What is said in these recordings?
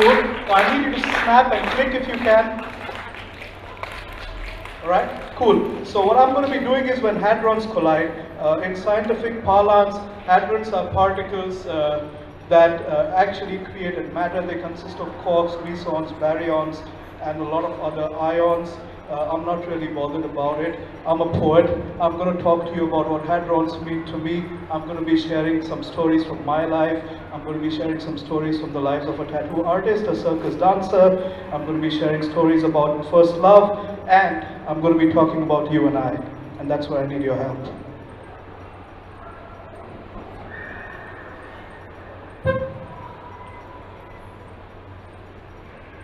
Cool. So I need you to snap and click if you can. Alright, cool. So what I'm going to be doing is when hadrons collide, in scientific parlance, hadrons are particles that actually create matter. They consist of quarks, mesons, baryons, and a lot of other ions. I'm not really bothered about it. I'm a poet. I'm going to talk to you about what hadrons mean to me. I'm going to be sharing some stories from my life. I'm going to be sharing some stories from the lives of a tattoo artist, a circus dancer. I'm going to be sharing stories about first love, and I'm going to be talking about you and I. And that's where I need your help.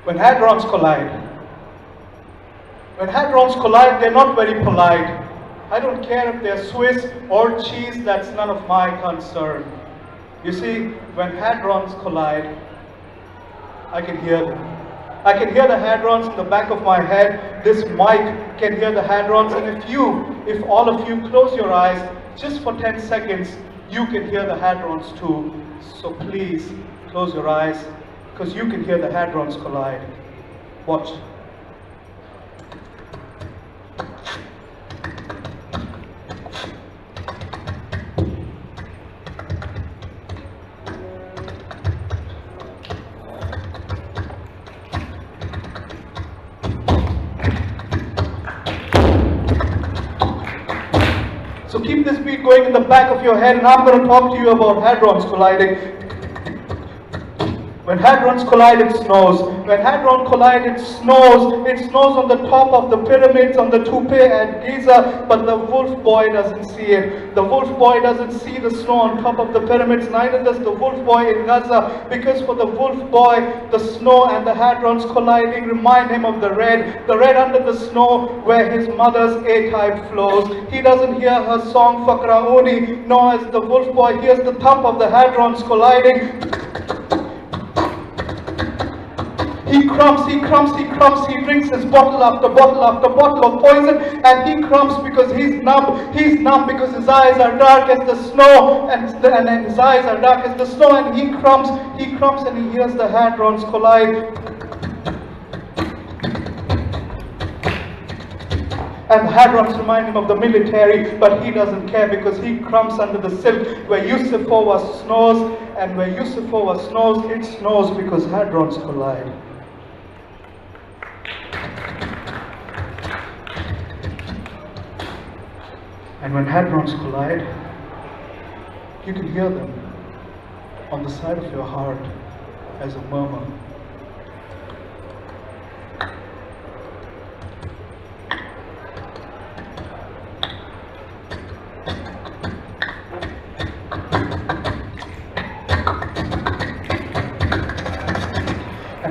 When hadrons collide, they're not very polite. I don't care if they're Swiss or cheese, that's none of my concern. You see, when hadrons collide, I can hear them. I can hear the hadrons in the back of my head. This mic can hear the hadrons, and if all of you close your eyes just for 10 seconds, you can hear the hadrons too. So please, close your eyes, because you can hear the hadrons collide. Watch. So keep this beat going in the back of your head, and I'm going to talk to you about hadrons colliding. When hadrons collide, it snows. When hadrons collide, it snows. It snows on the top of the pyramids, on the Tupi at Giza, but the wolf boy doesn't see it. The wolf boy doesn't see the snow on top of the pyramids, neither does the wolf boy in Gaza, because for the wolf boy, the snow and the hadrons colliding remind him of the red under the snow where his mother's A-type flows. He doesn't hear her song Fakrauni, nor as the wolf boy hears the thump of the hadrons colliding. He crumps, he drinks his bottle after bottle after bottle of poison, and he crumps because he's numb. He's numb because his eyes are dark as the snow, and his eyes are dark as the snow, and he crumps, and he hears the hadrons collide. And the hadrons remind him of the military, but he doesn't care because he crumps under the silk where Yusufova snows, and where Yusufova snows, it snows because hadrons collide. And when hadrons collide, you can hear them on the side of your heart as a murmur.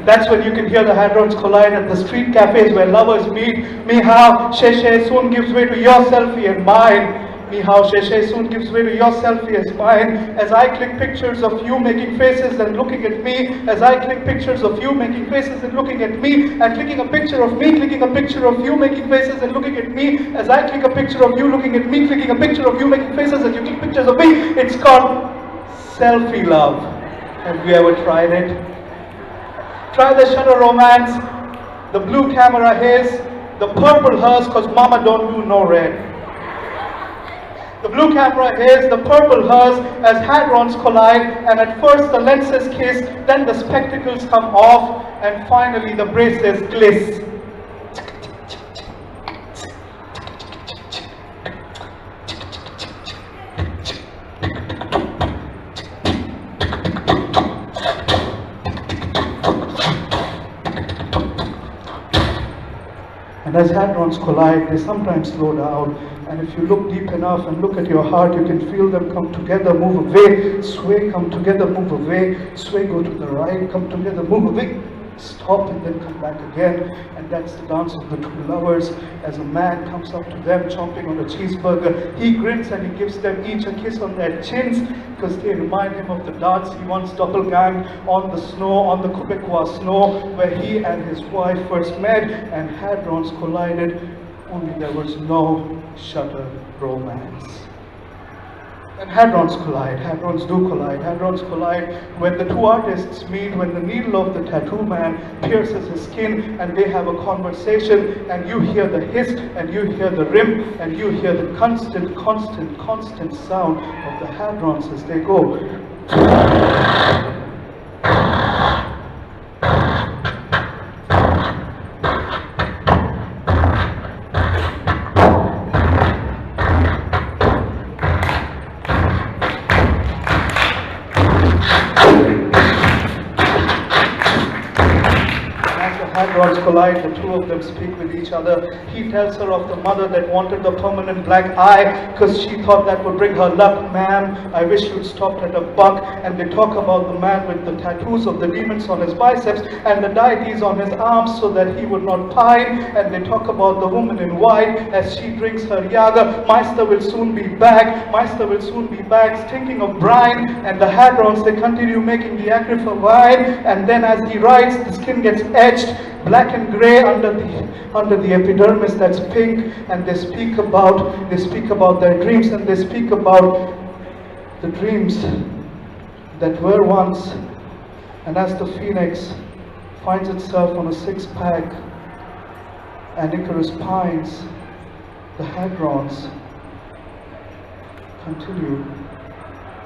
That's when you can hear the hadrons collide at the street cafes where lovers meet. Mihao, Sheshe soon gives way to your selfie and mine. Mihao, Sheshe soon gives way to your selfie and mine. As I click pictures of you making faces and looking at me. As I click pictures of you making faces and looking at me. And clicking a picture of me, clicking a picture of you making faces and looking at me. As I click a picture of you looking at me, clicking a picture of you making faces and you click pictures of me. It's called selfie love. Have you ever tried it? Try the shutter romance, the blue camera his, the purple hers, cause mama don't do no red. The blue camera his, the purple hers, as hadrons collide, and at first the lenses kiss, then the spectacles come off, and finally the braces gliss. And as hadrons collide, they sometimes slow down. And if you look deep enough and look at your heart, you can feel them come together, move away, sway, come together, move away, sway, go to the right, come together, move away, stop, and then come back again. And that's the dance of the two lovers. As a man comes up to them, chomping on a cheeseburger, he grins and he gives them each a kiss on their chins, because they remind him of the dance he once doppelganged on the snow, on the Quebecois snow, where he and his wife first met, and hadrons collided, only there was no shutter romance. And hadrons collide, hadrons do collide, hadrons collide when the two artists meet, when the needle of the tattoo man pierces his skin and they have a conversation, and you hear the hiss and you hear the rim and you hear the constant sound of the hadrons as they go. Hadrons collide, the two of them speak with each other. He tells her of the mother that wanted the permanent black eye because she thought that would bring her luck. Ma'am, I wish you'd stopped at a buck. And they talk about the man with the tattoos of the demons on his biceps and the deities on his arms so that he would not pine. And they talk about the woman in white as she drinks her yaga. Meister will soon be back, Meister will soon be back, stinking of brine. And the hadrons, they continue making the acrifer wine. And then as he writes, the skin gets etched black and grey under the epidermis that's pink, and they speak about their dreams, and they speak about the dreams that were once. And as the phoenix finds itself on a six-pack and Icarus pines, the hadrons continue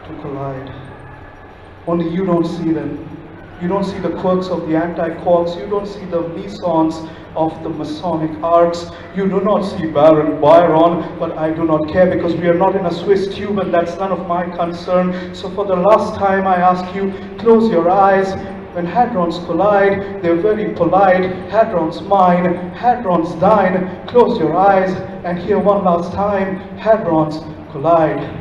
to collide. Only you don't see them. You don't see the quirks of the anti-quarks. You don't see the mesons of the Masonic arcs. You do not see Baron Byron, but I do not care because we are not in a Swiss tube and that's none of my concern. So for the last time I ask you, close your eyes. When hadrons collide, they're very polite. Hadrons mine, hadrons dine. Close your eyes and hear one last time, hadrons collide.